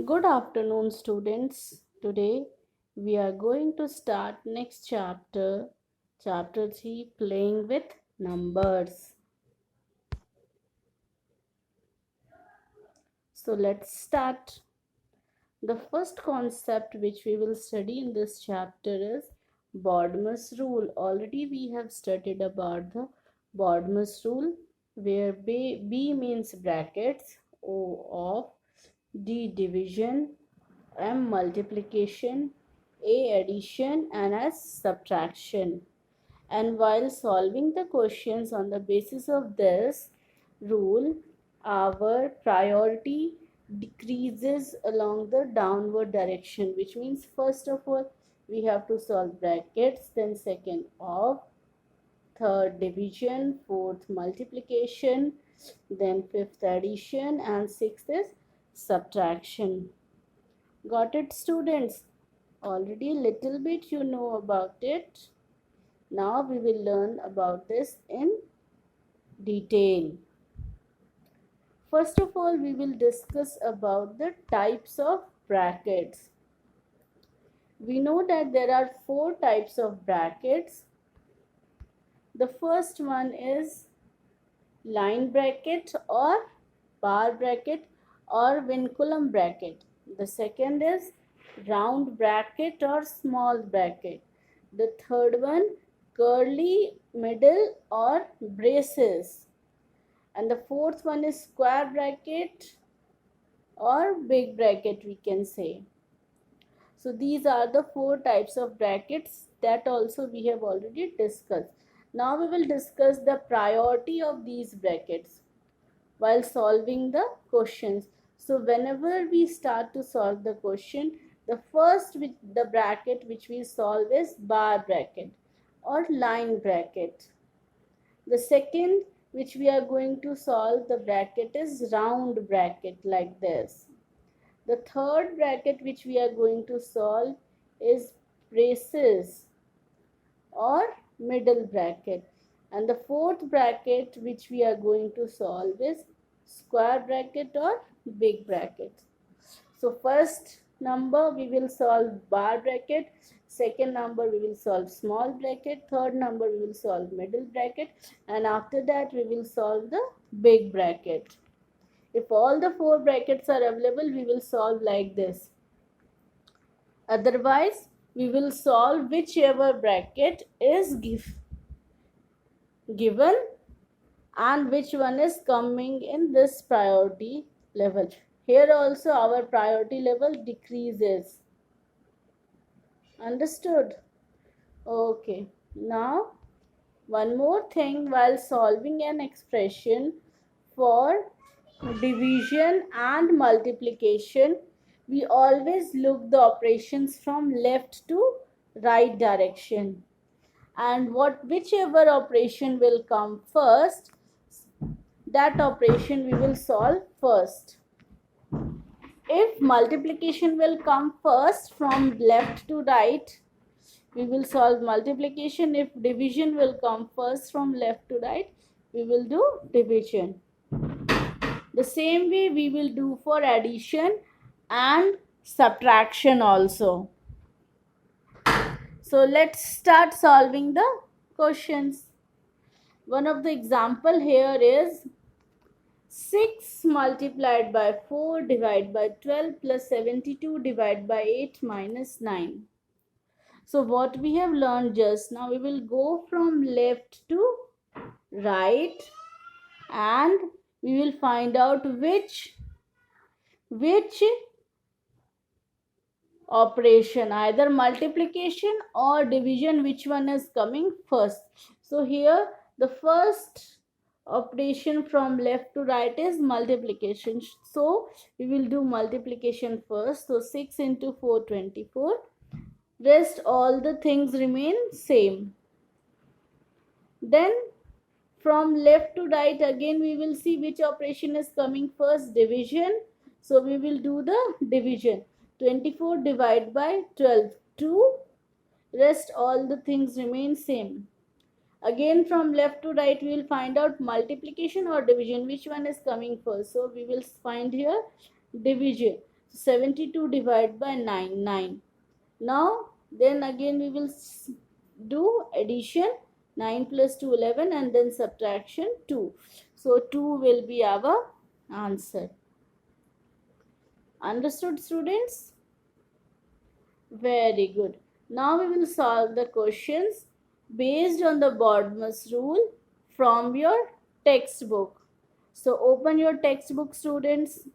Good afternoon, students. Today we are going to start next chapter, chapter 3, playing with numbers. So let's start. The first concept which we will study in this chapter is Bodmer's rule. Already we have studied about the Bodmer's rule, where B means brackets, O of, D division, M multiplication, A addition, and S subtraction. And while solving the questions on the basis of this rule, our priority decreases along the downward direction, which means first of all we have to solve brackets, then second of, third division, fourth multiplication, then fifth addition, and sixth is subtraction. Got it, students? Already little bit you know about it. Now we will learn about this in detail. First of all, we will discuss about the types of brackets. We know that there are 4 types of brackets. The first one is line bracket or bar bracket or vinculum bracket. The second is round bracket or small bracket. The third one, curly middle or braces. And the fourth one is square bracket or big bracket, we can say. So these are the 4 types of brackets that also we have already discussed. Now we will discuss the priority of these brackets while solving the questions. So whenever we start to solve the question, the first the bracket which we solve is bar bracket or line bracket. The second which we are going to solve the bracket is round bracket, like this. The third bracket which we are going to solve is braces or middle bracket. And the fourth bracket which we are going to solve is square bracket or big bracket. So first number we will solve bar bracket, second number we will solve small bracket, third number we will solve middle bracket, and after that we will solve the big bracket. If all the 4 brackets are available, we will solve like this. Otherwise, we will solve whichever bracket is given and which one is coming in this priority level. Here also our priority level decreases. Understood? Okay. Now, one more thing, while solving an expression for division and multiplication, we always look the operations from left to right direction. And whichever operation will come first, that operation we will solve first. If multiplication will come first from left to right, we will solve multiplication. If division will come first from left to right, we will do division. The same way we will do for addition and subtraction also. So let's start solving the questions. One of the example here is 6 multiplied by 4 divided by 12 plus 72 divided by 8 minus 9. So what we have learned just now, we will go from left to right and we will find out which operation, either multiplication or division, which one is coming first. So here the first operation from left to right is multiplication, so we will do multiplication first. So 6 into 4, 24. Rest all the things remain same. Then from left to right again we will see which operation is coming first, division. So we will do the division. 24 divided by 12, 2. Rest all the things remain same. Again from left to right we will find out multiplication or division, which one is coming first. So we will find here division. 72 divided by 9, 9. Now then again we will do addition, 9 plus 2, 11, and then subtraction 2. So 2 will be our answer. Understood, students? Very good. Now we will solve the questions based on the BODMAS rule from your textbook. So open your textbook, students.